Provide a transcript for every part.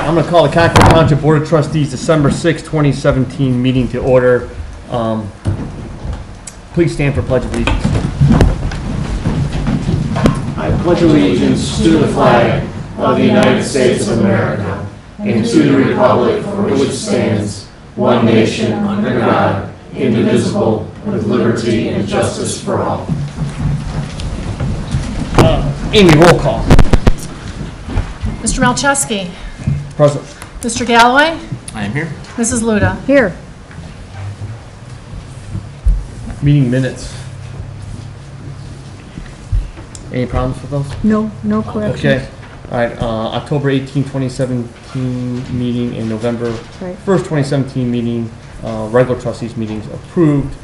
I'm going to call the Concord Township Board of Trustees December 6, 2017 meeting to order. Please stand for Pledge of Allegiance. I pledge allegiance to the flag of the United States of America and to the republic for which it stands, one nation, under God, indivisible, with liberty and justice for all. Amy, roll call. Mr. Malczewski. Present. Mr. Galloway. I am here. Mrs. Luda. Here. Meeting minutes. Any problems with those? No corrections. Okay. All right. October 18, 2017 meeting and November 1st, 2017 meeting, regular trustees meetings approved.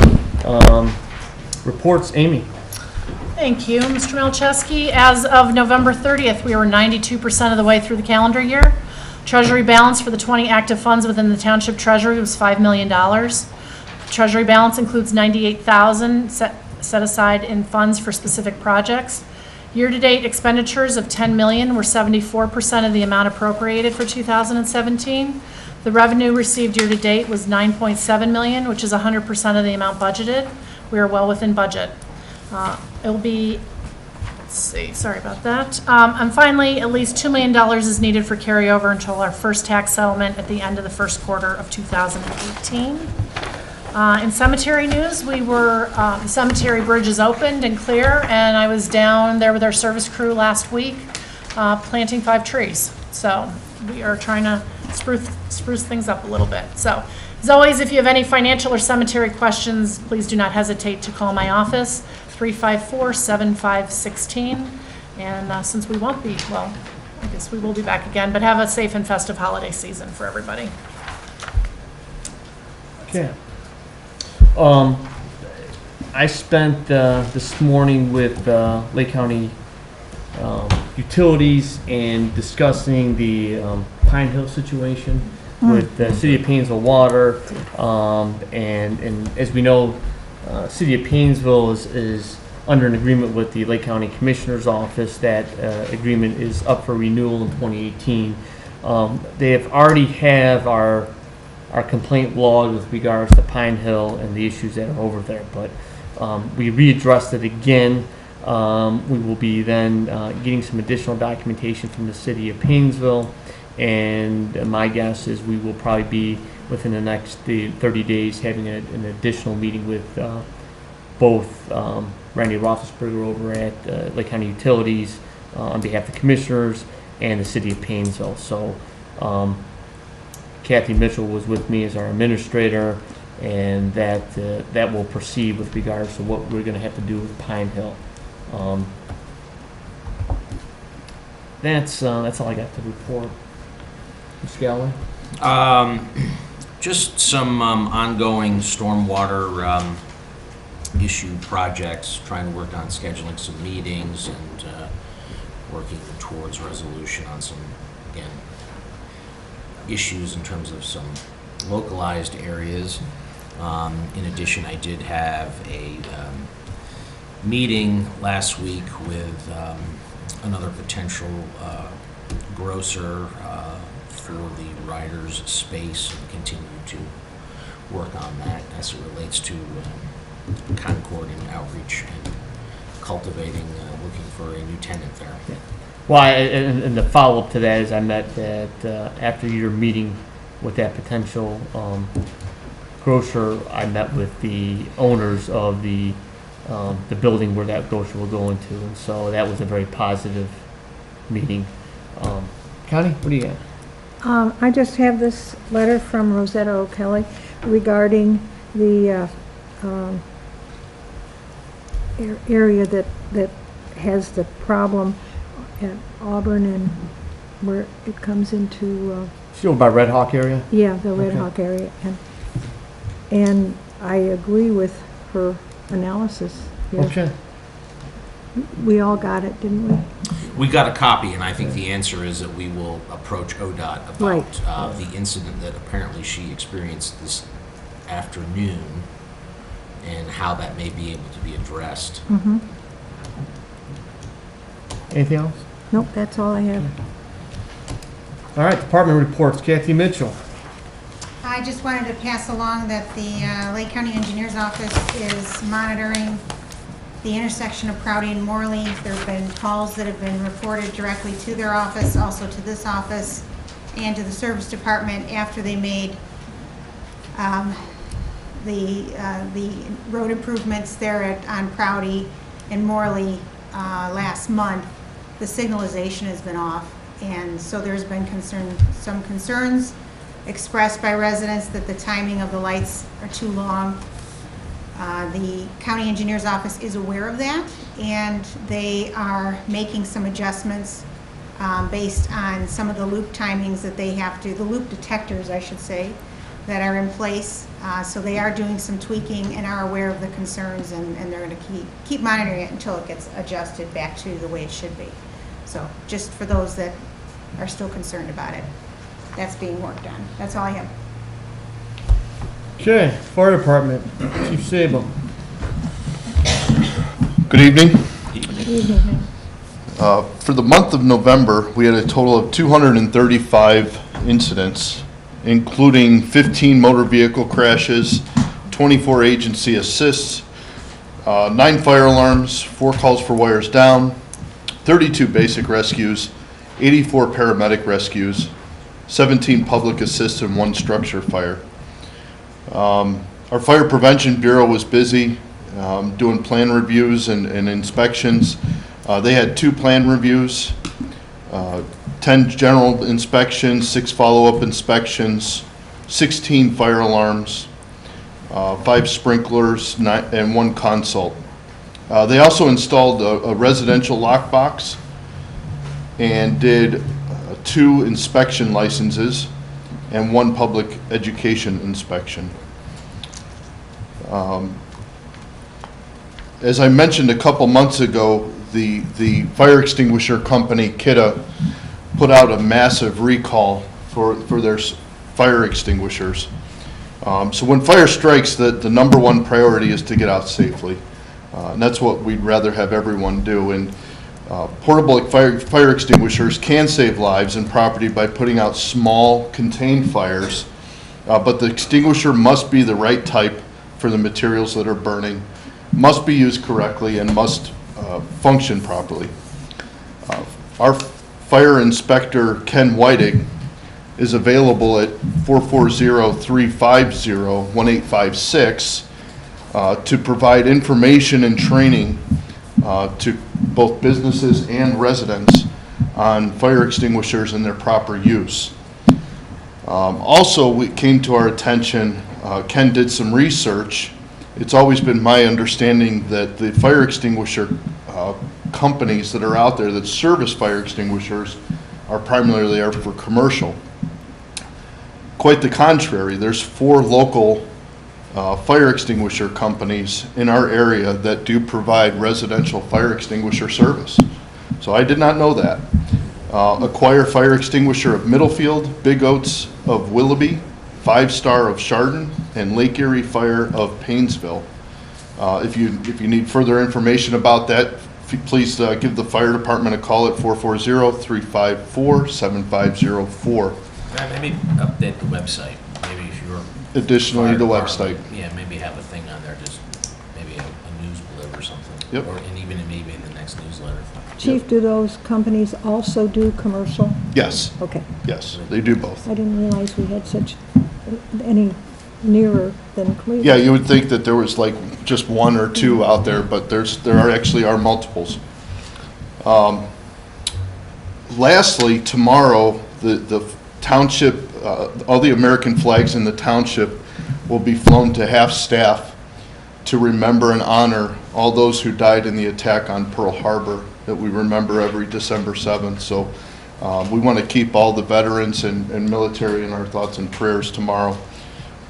Reports, Amy. Thank you, Mr. Malczewski. As of November 30th, we were 92% of the way through the calendar year. Treasury balance for the 20 active funds within the township treasury was $5 million. Treasury balance includes $98,000 set aside in funds for specific projects. Year-to-date expenditures of $10 million were 74% of the amount appropriated for 2017. The revenue received year-to-date was $9.7 million, which is 100% of the amount budgeted. We are well within budget. It will be, let's see, sorry about that. And finally, at least $2 million is needed for carryover until our first tax settlement at the end of the first quarter of 2018. In cemetery news, the cemetery bridge is opened and clear, and I was down there with our service crew last week planting 5 trees. So we are trying to spruce things up a little bit. So as always, if you have any financial or cemetery questions, please do not hesitate to call my office, 354-7516. And since we won't be, well, I guess we will be back again, but have a safe and festive holiday season for everybody. Okay. I spent this morning with Lake County Utilities and discussing the Pine Hill situation with the City of Painesville Water, and as we know, City of Painesville is under an agreement with the Lake County Commissioner's Office. That agreement is up for renewal in 2018. They have already have our complaint logged with regards to Pine Hill and the issues that are over there, but we readdressed it again. We will be then getting some additional documentation from the City of Painesville, and my guess is we will probably be within the next 30 days having an additional meeting with both Randy Roethlisberger over at Lake County Utilities on behalf of the commissioners and the City of Painesville. So Kathy Mitchell was with me as our administrator, and that will proceed with regards to what we're going to have to do with Pine Hill. That's all I got to report. Mr. Galloway? Just some ongoing stormwater issue projects, trying to work on scheduling some meetings and working towards resolution on some, again, issues in terms of some localized areas. In addition, I did have a meeting last week with another potential grocer for the Riders space, and continue to work on that as it relates to Concord and outreach and cultivating, looking for a new tenant there. Yeah. Well, and the follow-up to that is I met after your meeting with that potential grocer, I met with the owners of the building where that grocer will go into, and so that was a very positive meeting. Connie, what do you got? I just have this letter from Rosetta O'Kelly regarding the area that has the problem at Auburn and where it comes into Still by Red Hawk area? yeah, the Red Okay. Hawk area, and I agree with her analysis here. Okay. We all got it, didn't we? We got a copy, and I think the answer is that we will approach ODOT about Right. The incident that apparently she experienced this afternoon and how that may be able to be addressed. Mm-hmm. Anything else? Nope, that's all I have. All right, department reports. Kathy Mitchell. I just wanted to pass along that the Lake County Engineer's Office is monitoring the intersection of Prouty and Morley. There have been calls that have been reported directly to their office, also to this office, and to the service department after they made the road improvements there on Prouty and Morley last month. The signalization has been off, and so there's been some concerns expressed by residents that the timing of the lights are too long. The county engineer's office is aware of that, and they are making some adjustments based on some of the loop timings that they have to, the loop detectors, I should say, that are in place. So they are doing some tweaking and are aware of the concerns, and they're going to keep monitoring it until it gets adjusted back to the way it should be. So just for those that are still concerned about it, that's being worked on. That's all I have. Okay, fire department. Chief Sabo. Good evening. Evening. For the month of November, we had a total of 235 incidents, including 15 motor vehicle crashes, 24 agency assists, 9 fire alarms, 4 calls for wires down, 32 basic rescues, 84 paramedic rescues, 17 public assists, and 1 structure fire. Our Fire Prevention Bureau was busy doing plan reviews and inspections. They had 2 plan reviews, 10 general inspections, 6 follow-up inspections, 16 fire alarms, 5 sprinklers, and 1 consult. They also installed a residential lockbox and did 2 inspection licenses and 1 public education inspection. As I mentioned a couple months ago, the fire extinguisher company, Kidde, put out a massive recall for their fire extinguishers. So when fire strikes, the number 1 priority is to get out safely. And that's what we'd rather have everyone do. And portable fire extinguishers can save lives and property by putting out small, contained fires, but the extinguisher must be the right type for the materials that are burning, must be used correctly, and must function properly. Our fire inspector, Ken Whiting, is available at 440-350-1856 to provide information and training to both businesses and residents on fire extinguishers and their proper use. Also, it came to our attention, Ken did some research. It's always been my understanding that the fire extinguisher companies that are out there that service fire extinguishers are primarily there for commercial. Quite the contrary, there's 4 local fire extinguisher companies in our area that do provide residential fire extinguisher service. So I did not know that. Acquire Fire Extinguisher of Middlefield, Big Oats of Willoughby, 5 Star of Chardon, and Lake Erie Fire of Painesville. If you need further information about that, please give the fire department a call at 440-354-7504. Maybe update the website, maybe if you're. Additionally, fire the department, website. Yeah, maybe have a thing on there, just maybe a news blurb or something. Yep. Or, and even maybe in the next newsletter. Chief, do those companies also do commercial? Yes, Okay. yes, they do both. I didn't realize we had such, any nearer than Cleveland. Yeah, you would think that there was like just 1 or 2 out there, but there are multiples. Lastly, tomorrow, the township, all the American flags in the township will be flown to half-staff to remember and honor all those who died in the attack on Pearl Harbor that we remember every December 7th. So we want to keep all the veterans and military in our thoughts and prayers tomorrow.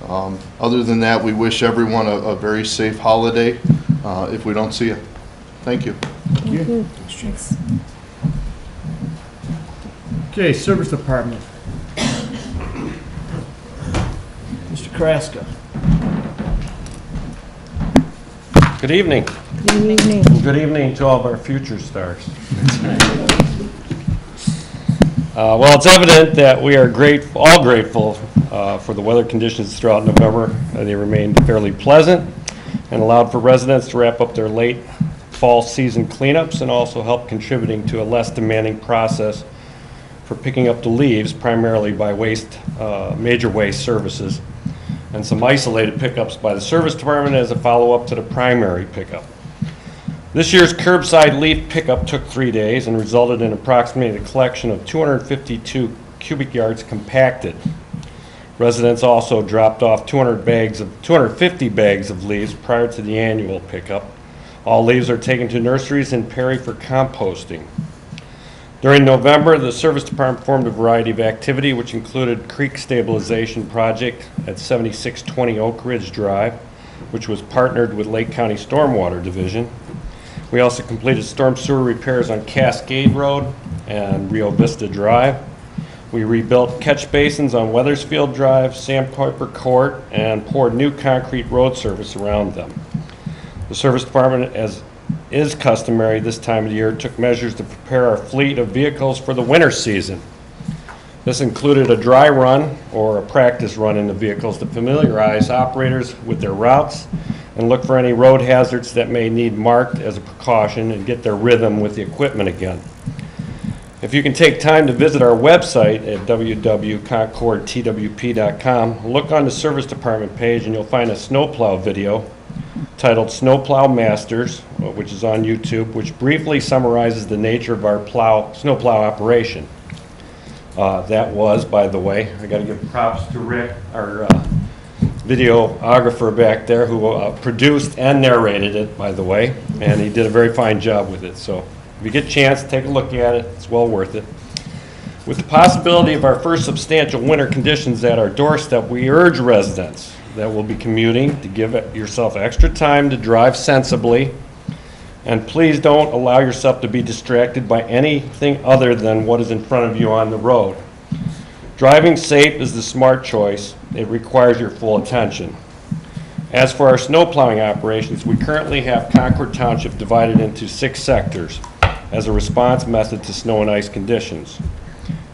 Other than that, we wish everyone a very safe holiday if we don't see you. Thank you. Thank you. Thanks. Okay, service department. Mr. Kraska. Good evening. Good evening. Good evening to all of our future stars. Well, it's evident that we are all grateful for the weather conditions throughout November. They remained fairly pleasant and allowed for residents to wrap up their late fall season cleanups and also help contributing to a less demanding process for picking up the leaves, primarily by major waste services, and some isolated pickups by the service department as a follow-up to the primary pickup. This year's curbside leaf pickup took 3 days and resulted in approximately the collection of 252 cubic yards compacted. Residents also dropped off 250 bags of leaves prior to the annual pickup. All leaves are taken to nurseries in Perry for composting. During November, the service department performed a variety of activity, which included creek stabilization project at 7620 Oak Ridge Drive, which was partnered with Lake County Stormwater Division. We also completed storm sewer repairs on Cascade Road and Rio Vista Drive. We rebuilt catch basins on Weathersfield Drive, Sandpiper Court, and poured new concrete road surface around them. The service department, as is customary this time of the year, took measures to prepare our fleet of vehicles for the winter season. This included a dry run or a practice run in the vehicles to familiarize operators with their routes and look for any road hazards that may need marked as a precaution and get their rhythm with the equipment again. If you can take time to visit our website at www.concordtwp.com, look on the service department page and you'll find a snowplow video titled Snowplow Masters, which is on YouTube, which briefly summarizes the nature of our snowplow operation. That was, by the way, I got to give props to Rick, our videographer back there, who produced and narrated it, by the way, and he did a very fine job with it. So if you get a chance, take a look at it. It's well worth it. With the possibility of our first substantial winter conditions at our doorstep, we urge residents that will be commuting to give yourself extra time to drive sensibly, and please don't allow yourself to be distracted by anything other than what is in front of you on the road. Driving safe is the smart choice. It requires your full attention. As for our snow plowing operations, we currently have Concord Township divided into 6 sectors as a response method to snow and ice conditions.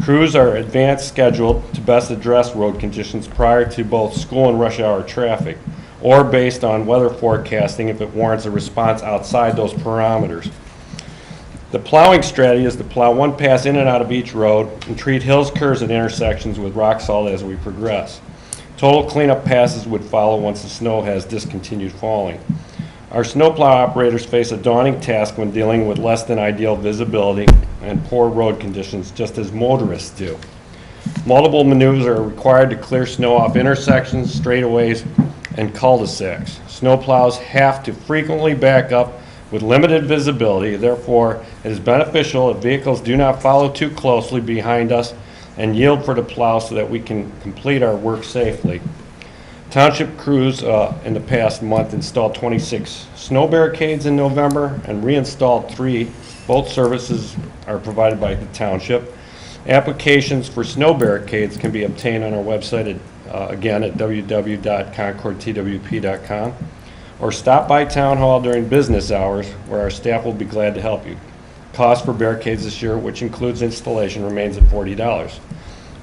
Crews are advanced scheduled to best address road conditions prior to both school and rush hour traffic, or based on weather forecasting if it warrants a response outside those parameters. The plowing strategy is to plow one pass in and out of each road and treat hills, curves, and intersections with rock salt as we progress. Total cleanup passes would follow once the snow has discontinued falling. Our snowplow operators face a daunting task when dealing with less than ideal visibility and poor road conditions, just as motorists do. Multiple maneuvers are required to clear snow off intersections, straightaways, and cul-de-sacs. Snowplows have to frequently back up with limited visibility. Therefore, it is beneficial if vehicles do not follow too closely behind us and yield for the plow so that we can complete our work safely. Township crews in the past month installed 26 snow barricades in November and reinstalled 3. Both services are provided by the township. Applications for snow barricades can be obtained on our website again at www.concordtwp.com, or stop by Town Hall during business hours where our staff will be glad to help you. Cost for barricades this year, which includes installation, remains at $40.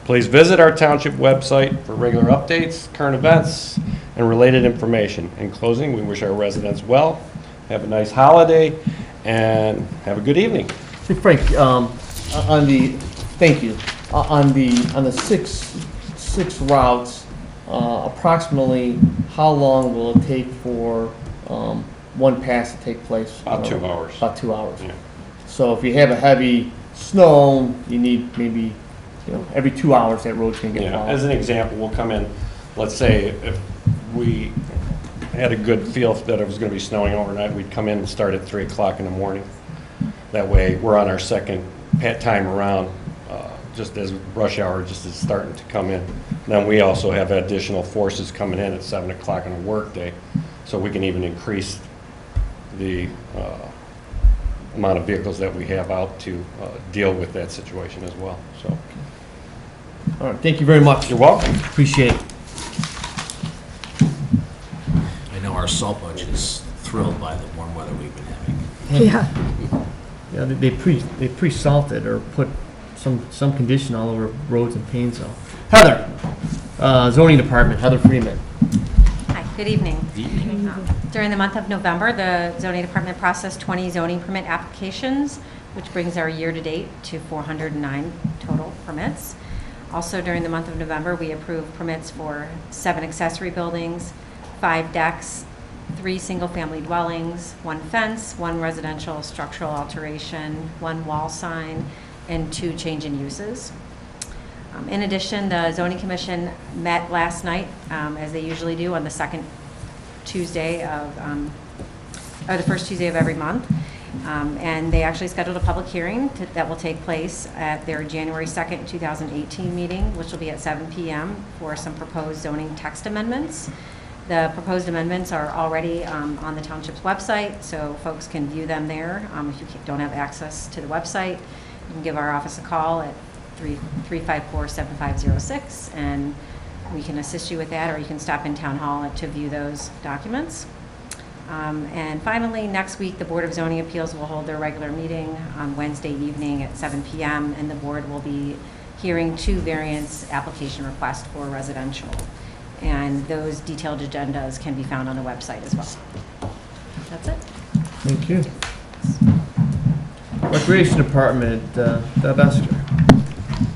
Please visit our township website for regular updates, current events, and related information. In closing, we wish our residents well, have a nice holiday, and have a good evening. Hey, Frank, thank you. On the six routes, approximately how long will it take for one pass to take place? About 2 hours. About 2 hours. Yeah. So if you have a heavy snow, you need maybe, every 2 hours that road's gonna get Yeah, plowed. as an example, we'll come in, let's say if we had a good feel that it was going to be snowing overnight, we'd come in and start at 3 o'clock in the morning. That way, we're on our second time around, just as rush hour just is starting to come in. Then we also have additional forces coming in at 7 o'clock on a work day, so we can even increase the amount of vehicles that we have out to deal with that situation as well. So, All right, thank you very much. you're welcome. Appreciate it. I know our salt budget is thrilled by the warm weather we've been having. Yeah, Yeah, they pre-salted or put some condition all over roads in Painesville. Heather, zoning department, Heather Freeman. Hi, good evening. During the month of November, the zoning department processed 20 zoning permit applications, which brings our year-to-date to 409 total permits. Also, during the month of November, we approved permits for 7 accessory buildings, 5 decks, 3 single-family dwellings, 1 fence, 1 residential structural alteration, 1 wall sign, and 2 change in uses. In addition, the zoning commission met last night, as they usually do, on the second Tuesday of, or the first Tuesday of every month. And they actually scheduled a public hearing that will take place at their January 2nd, 2018 meeting, which will be at 7 p.m. for some proposed zoning text amendments. The proposed amendments are already on the township's website, so folks can view them there. If you don't have access to the website, you can give our office a call at 354-7506, and we can assist you with that, or you can stop in Town Hall to view those documents. And finally, next week, the Board of Zoning Appeals will hold their regular meeting on Wednesday evening at 7 p.m., and the board will be hearing 2 variance application requests for residential. And those detailed agendas can be found on the website as well. That's it. Thank you. Recreation Department, Deb Esther.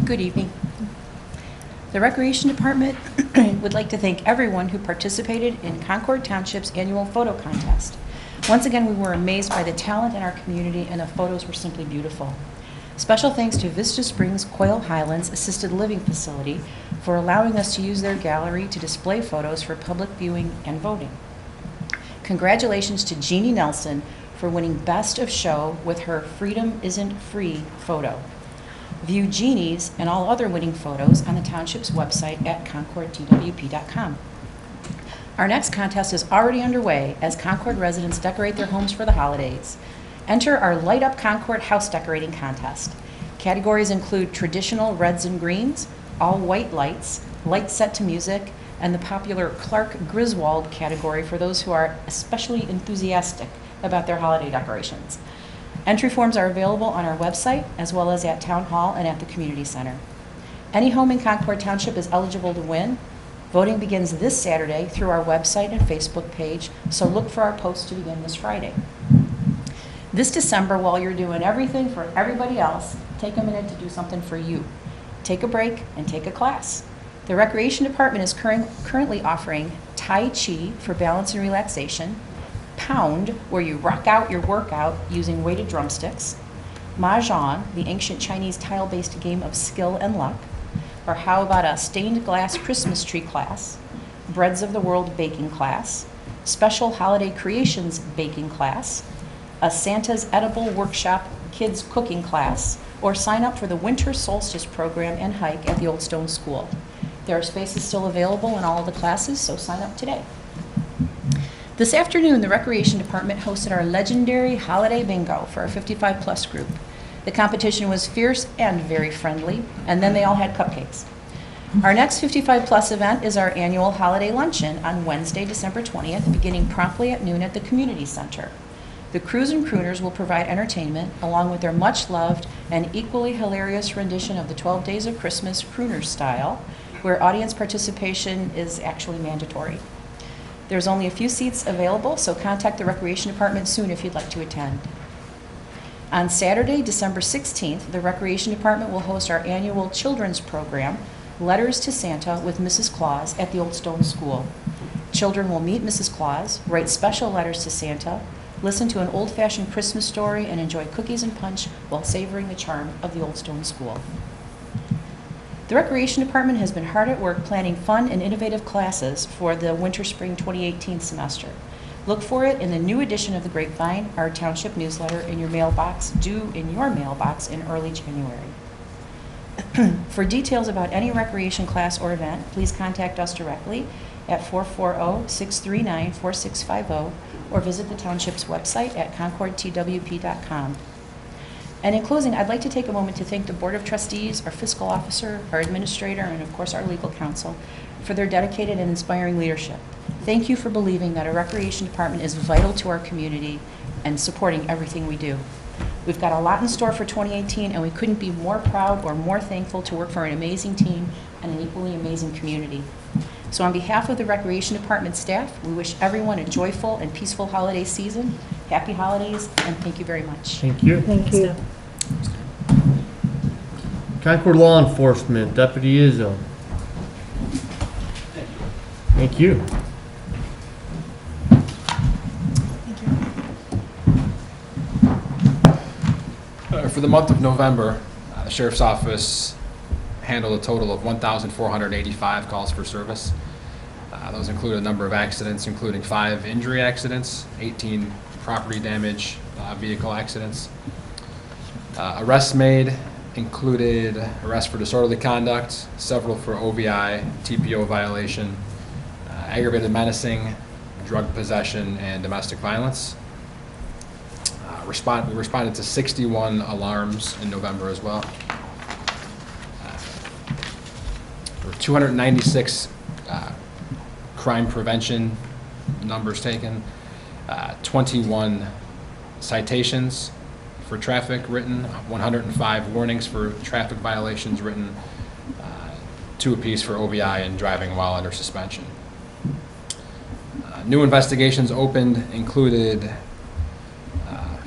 Good evening. The Recreation Department would like to thank everyone who participated in Concord Township's annual photo contest. Once again, we were amazed by the talent in our community, and the photos were simply beautiful. Special thanks to Vista Springs Quail Highlands Assisted Living Facility for allowing us to use their gallery to display photos for public viewing and voting. Congratulations to Jeannie Nelson for winning Best of Show with her Freedom Isn't Free photo. View Jeannie's and all other winning photos on the township's website at concordtwp.com. Our next contest is already underway as Concord residents decorate their homes for the holidays. Enter our Light Up Concord house decorating contest. Categories include traditional reds and greens, all white lights, lights set to music, and the popular Clark Griswold category for those who are especially enthusiastic about their holiday decorations. Entry forms are available on our website as well as at Town Hall and at the Community Center. Any home in Concord Township is eligible to win. Voting begins this Saturday through our website and Facebook page, so look for our posts to begin this Friday. This December, while you're doing everything for everybody else, take a minute to do something for you. Take a break and take a class. The Recreation Department is currently offering Tai Chi for balance and relaxation, Pound, where you rock out your workout using weighted drumsticks, Mahjong, the ancient Chinese tile-based game of skill and luck, or how about a stained glass Christmas tree class, Breads of the World baking class, special holiday creations baking class, a Santa's edible workshop kids cooking class, or sign up for the winter solstice program and hike at the Old Stone School. There are spaces still available in all of the classes, so sign up today. This afternoon, the Recreation Department hosted our legendary Holiday Bingo for our 55-plus group. The competition was fierce and very friendly, and then they all had cupcakes. Our next 55-plus event is our annual Holiday Luncheon on Wednesday, December 20th, beginning promptly at noon at the Community Center. The Crews and Crooners will provide entertainment, along with their much-loved and equally hilarious rendition of the 12 Days of Christmas Crooner style, where audience participation is actually mandatory. There's only a few seats available, so contact the Recreation Department soon if you'd like to attend. On Saturday, December 16th, the Recreation Department will host our annual children's program, Letters to Santa with Mrs. Claus, at the Old Stone School. Children will meet Mrs. Claus, write special letters to Santa, listen to an old-fashioned Christmas story, and enjoy cookies and punch while savoring the charm of the Old Stone School. The Recreation Department has been hard at work planning fun and innovative classes for the winter-spring 2018 semester. Look for it in the new edition of the Grapevine, our township newsletter, in your mailbox, due in your mailbox in early January. For details about any recreation class or event, please contact us directly at 440-639-4650 or visit the township's website at concordtwp.com. And in closing, I'd like to take a moment to thank the Board of Trustees, our fiscal officer, our administrator, and of course our legal counsel for their dedicated and inspiring leadership. Thank you for believing that our Recreation Department is vital to our community and supporting everything we do. We've got a lot in store for 2018, and we couldn't be more proud or more thankful to work for an amazing team and an equally amazing community. So on behalf of the Recreation Department staff, we wish everyone a joyful and peaceful holiday season. Happy holidays, and thank you very much. Thank you. Thank you. Concord Law Enforcement, Deputy Izzo. Thank you. For the month of November, the Sheriff's Office handled a total of 1,485 calls for service. Those include a number of accidents, including 5 injury accidents, 18 property damage vehicle accidents. Arrests made included arrests for disorderly conduct, several for OVI, TPO violation, aggravated menacing, drug possession, and domestic violence. We responded to 61 alarms in November as well. There were 296 crime prevention numbers taken, 21 citations for traffic written, 105 warnings for traffic violations written, 2 apiece for OVI and driving while under suspension. New investigations opened included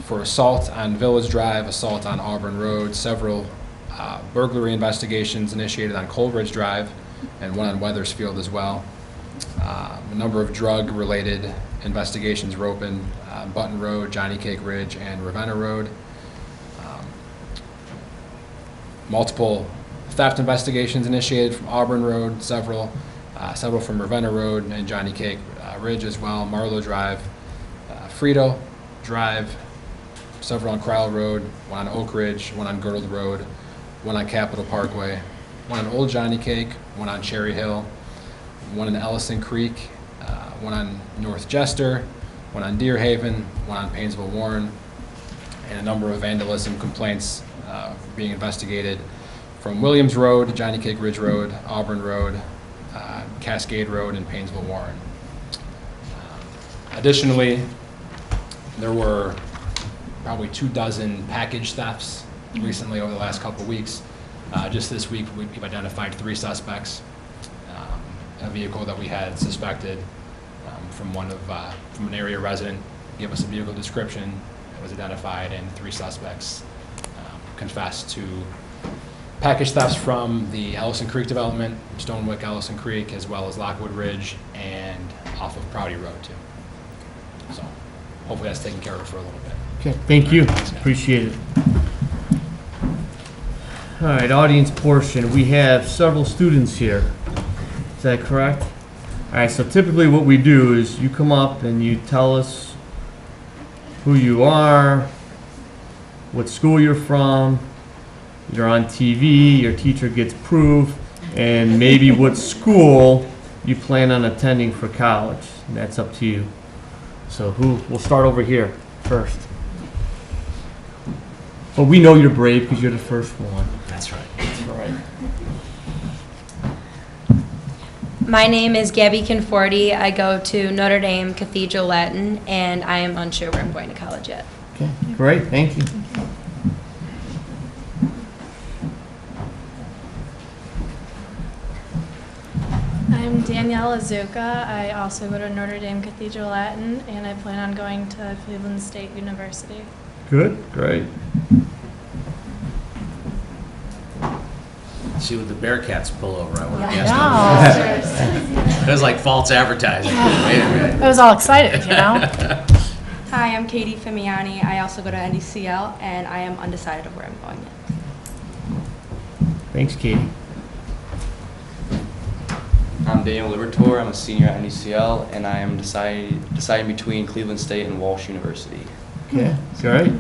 for assault on Village Drive, assault on Auburn Road, several burglary investigations initiated on Coleridge Drive, and one on Weathersfield as well. A number of drug-related investigations were opened, Button Road, Johnny Cake Ridge, and Ravenna Road. Multiple theft investigations initiated from Auburn Road, several from Ravenna Road and Johnny Cake Ridge as well, Marlowe Drive, Frito Drive, several on Crowell Road, one on Oak Ridge, one on Girdled Road, one on Capitol Parkway, one on Old Johnny Cake, one on Cherry Hill, one in Ellison Creek, one on North Jester, one on Deer Haven, one on Painesville Warren, and a number of vandalism complaints being investigated from Williams Road, Johnny Cake Ridge Road, Auburn Road, Cascade Road, and Painesville Warren. Additionally, there were probably 24 package thefts recently over the last couple of weeks. Just this week, we've identified 3 suspects. A vehicle that we had suspected from an area resident gave us a vehicle description. It was identified, and 3 suspects confessed to package thefts from the Ellison Creek development, Stonewick, Ellison Creek, as well as Lockwood Ridge, and off of Prouty Road too. So hopefully that's taken care of for a little bit. Okay, thank you. Appreciate it. All right, audience portion. We have several students here. Is that correct? All right, so typically what we do is you come up and you tell us who you are, what school you're from, you're on TV, your teacher gets proof, and maybe what school you plan on attending for college. And that's up to you. So we'll start over here first. But we know you're brave because you're the first one. That's right. That's right. My name is Gabby Conforti. I go to Notre Dame Cathedral Latin, and I am unsure where I'm going to college yet. Okay, great. Thank you. I'm Danielle Azuka. I also go to Notre Dame Cathedral Latin, and I plan on going to Cleveland State University. Good, great. See what the Bearcats pull over, I would have guessed. It was like false advertising. Wait a minute. I was all excited, you know? Hi, I'm Katie Fimiani. I also go to NDCL, and I am undecided of where I'm going yet. Thanks, Katie. I'm Daniel Libertor. I'm a senior at NDCL, and I am deciding between Cleveland State and Walsh University. Okay, great.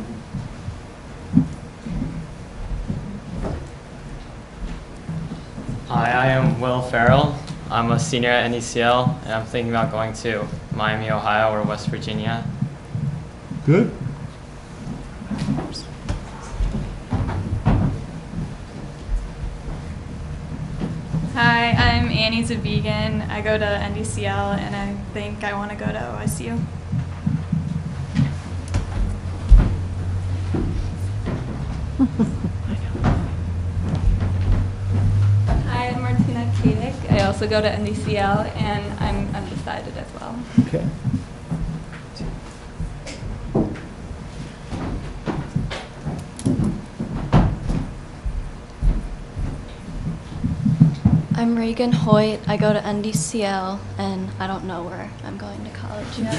Hi, I am Will Farrell. I'm a senior at NECL, and I'm thinking about going to Miami, Ohio, or West Virginia. Good. Hi, I'm Annie Zabigan. I go to NDCL, and I think I want to go to OSU. Hi, I'm Martina Kadick. I also go to NDCL, and I'm undecided as well. Okay. I'm Reagan Hoyt. I go to NDCL, and I don't know where I'm going to college yet.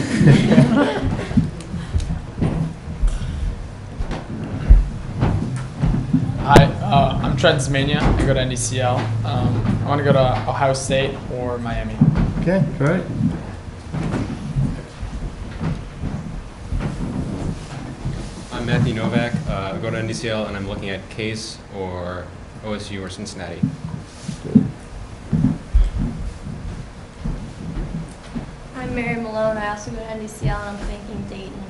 Hi, I'm Trent Zmania. I go to NDCL. I want to go to Ohio State or Miami. Okay, great. I'm Matthew Novak. I go to NDCL, and I'm looking at Case or OSU or Cincinnati. I'm Mary Malone. I also go to NDCL, and I'm thinking Dayton.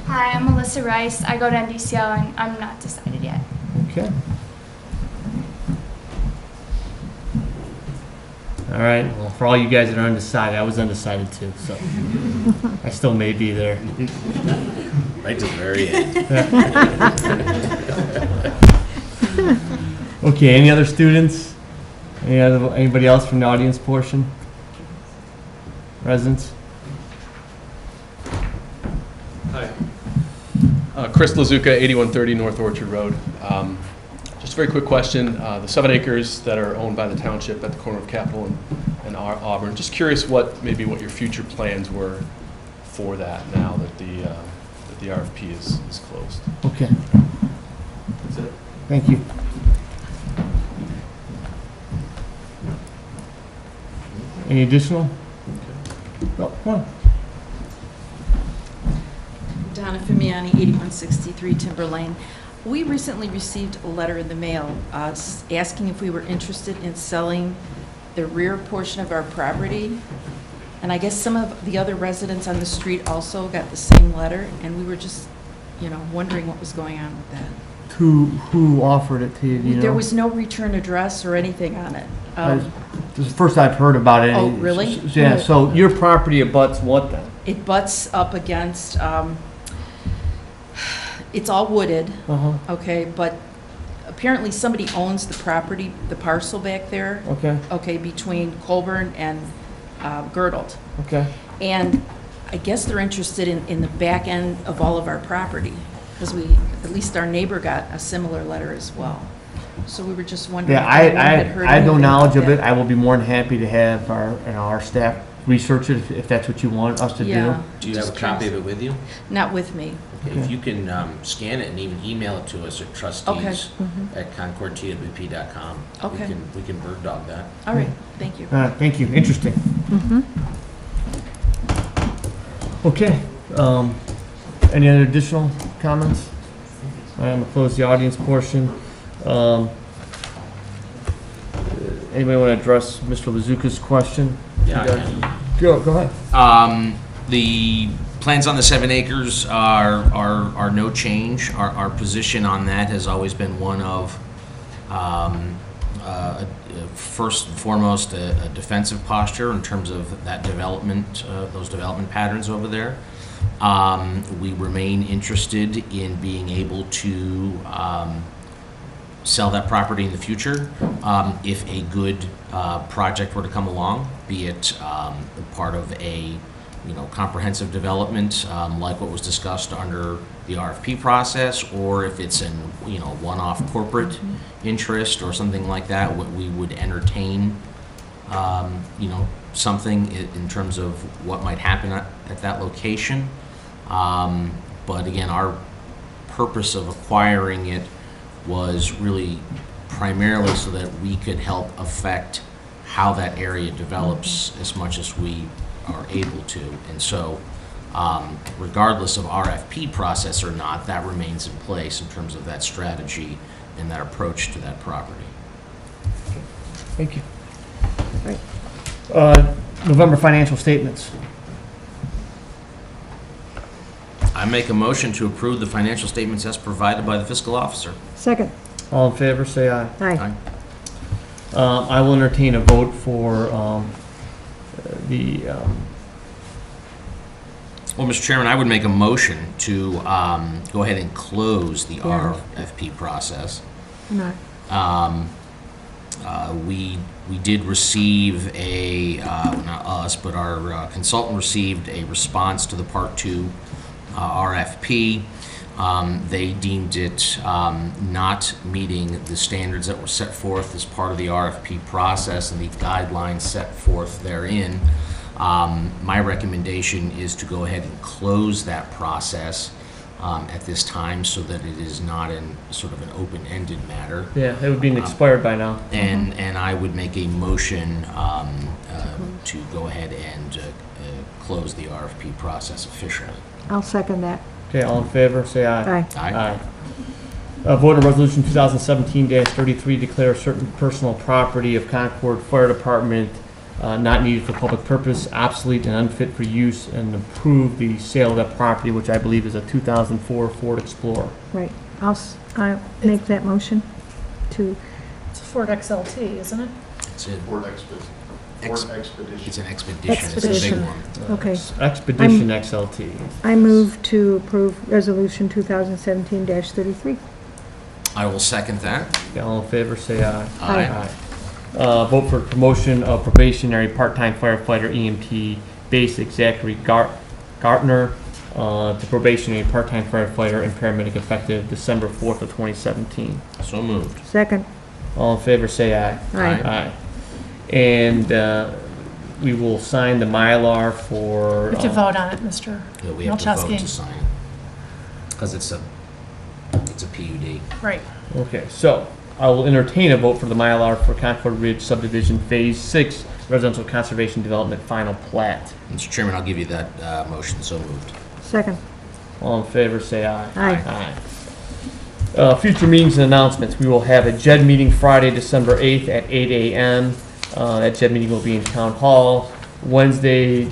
Hi, I'm Melissa Rice. I go to NDCL, and I'm not decided yet. Okay. All right. Well, for all you guys that are undecided, I was undecided too, so I still may be there. Right to the very end. Okay. Any other students? Anybody else from the audience portion? Residents? Hi. Chris Lazuka, 8130 North Orchard Road. Just a very quick question. The 7 acres that are owned by the township at the corner of Capitol and Auburn, just curious what your future plans were for that now that the RFP is closed. Okay. That's it. Thank you. Any additional? Oh, come on. Donna Fimiani, 8163 Timber Lane. We recently received a letter in the mail asking if we were interested in selling the rear portion of our property. And I guess some of the other residents on the street also got the same letter, and we were just, wondering what was going on with that. Who offered it to you? Do you know? There was no return address or anything on it. This is the first I've heard about it. Oh, really? Yeah, so your property abuts what then? It butts up against, it's all wooded, okay, but apparently somebody owns the property, the parcel back there. Okay. Between Colburn and Girdled. Okay. And I guess they're interested in the back end of all of our property, because at least our neighbor got a similar letter as well. So we were just wondering. Yeah, I have no knowledge of it. I will be more than happy to have our staff research it if that's what you want us to do. Do you have a copy of it with you? Not with me. Okay, if you can scan it and even email it to us at trustees@concordtwp.com. Okay. We can bird dog that. All right, thank you. Thank you. Interesting. Okay. Any other additional comments? I'm going to close the audience portion. Anybody want to address Mr. Lazuka's question? Yeah. Go ahead. The plans on the 7 acres are no change. Our position on that has always been one of first and foremost a defensive posture in terms of that development, those development patterns over there. We remain interested in being able to sell that property in the future if a good project were to come along, be it part of a comprehensive development like what was discussed under the RFP process, or if it's an one-off corporate interest or something like that. We would entertain something in terms of what might happen at that location. But again, our purpose of acquiring it was really primarily so that we could help affect how that area develops as much as we are able to. And so regardless of RFP process or not, that remains in place in terms of that strategy and that approach to that property. Thank you. Right. November financial statements. I make a motion to approve the financial statements as provided by the fiscal officer. Second. All in favor, say aye. Aye. I will entertain a vote for the Well, Mr. Chairman, I would make a motion to go ahead and close the RFP process. No. We did receive not us, but our consultant received a response to the Part 2 RFP. They deemed it not meeting the standards that were set forth as part of the RFP process and the guidelines set forth therein. My recommendation is to go ahead and close that process at this time so that it is not in sort of an open-ended matter. Yeah, it would be expired by now. And I would make a motion to go ahead and close the RFP process officially. I'll second that. Okay, all in favor, say aye. Aye. Aye. Vote on Resolution 2017-33, declare certain personal property of Concord Fire Department not needed for public purpose, obsolete and unfit for use, and approve the sale of that property, which I believe is a 2004 Ford Explorer. Right. I'll make that motion to, It's a Ford XLT, isn't it? It's a Ford Expedition. It's an expedition. It's a big one. okay. Expedition XLT. I move to approve Resolution 2017-33. I will second that. Okay, all in favor, say aye. Aye. Vote for promotion of probationary part-time firefighter EMT basic Zachary Gartner to probationary part-time firefighter and paramedic effective December 4th of 2017. So moved. Second. All in favor, say aye. Aye. Aye. And we will sign the Mylar for... We have to vote on it, Mr. Yeah, we have to vote to Malczewski. sign it because it's a PUD. Right. Okay, so I will entertain a vote for the Mylar for Concord Ridge Subdivision Phase 6 Residential Conservation Development Final Plat. Mr. Chairman, I'll give you that motion. So moved. Second. All in favor, say aye. Aye. Future meetings and announcements. We will have a JED meeting Friday, December 8th at 8 a.m. That JED meeting will be in Town Hall. Wednesday,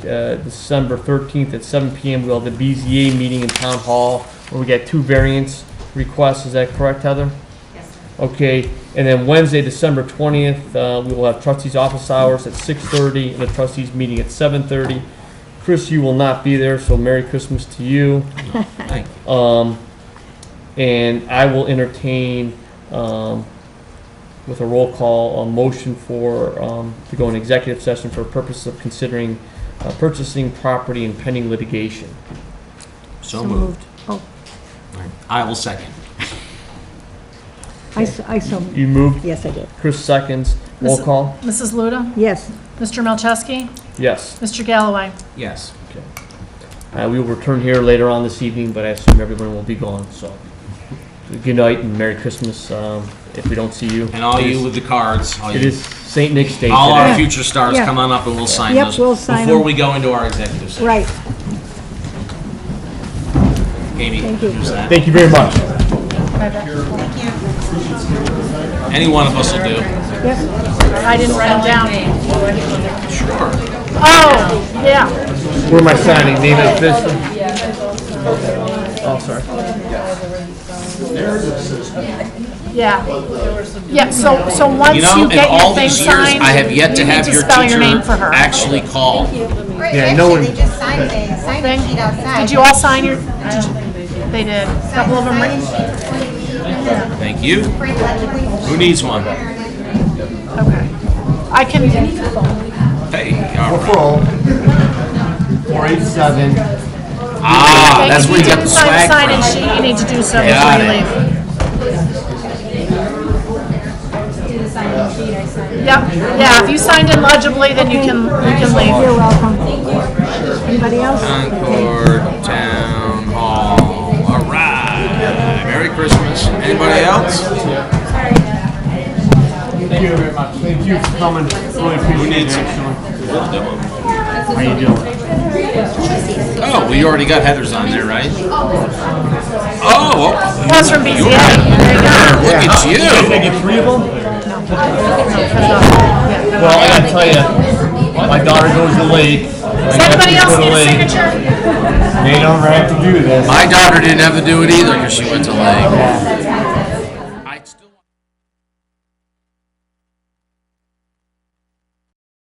December 13th at 7 p.m. we'll have the BZA meeting in Town Hall where we get 2 variance requests. Is that correct, Heather? Yes, sir. Okay, and then Wednesday, December 20th, we will have trustees' office hours at 6:30 and the trustees' meeting at 7:30. Chris, you will not be there, so Merry Christmas to you. Thank you. And I will entertain, with a roll call, a motion for, to go in executive session for purpose of considering purchasing property and pending litigation. So moved. Oh, I will second. I so moved. You moved? Yes, I did. Chris seconds. Roll call? Mrs. Luda? Yes. Mr. Malczewski? Yes. Mr. Galloway? Yes. Okay. We will return here later on this evening, but I assume everyone will be gone, so. Good night and Merry Christmas, if we don't see you. And all you with the cards. It is St. Nick's Day All today. our future stars, Yeah. come on up and we'll sign Yep, those we'll sign before them. we go into our executive session. Right. Amy, Thank you. use that. Thank you very much. Any one of us will do. Yep. I didn't write them down. Sure. Oh, yeah. Where am I signing? Name and official? Oh, sorry. Yeah. Yeah, so once You know, you in get your all thing these years, signed, I have yet to you need have to your spell your teacher name for her. actually call. Yeah, no one. They just signed the sign-in sheet outside. Did you all sign your, they did. A couple of them, Thank you. Who needs one? okay. I can, Hey, all right. 487. Ah, that's if where you you got didn't the sign the swag sign-in from. sheet, you need to do so Got before you it. leave. Yep, yeah, if you signed in legibly, then you can leave. You're welcome. Anybody else? Concord Town Hall. All right. Merry Christmas. Anybody else? Thank you very much. Thank you for coming. Really Who appreciate needs it, some? actually. We'll do 'em. How you doing? Oh, well, you already got Heather's on there, right? Oh, That's from BZA. There you go. look at Can I you. get 3 of them? Well, I gotta tell you, my daughter goes to the lake. Does anybody else need a signature? They don't have to do this. My daughter didn't have to do it either because she went to lake.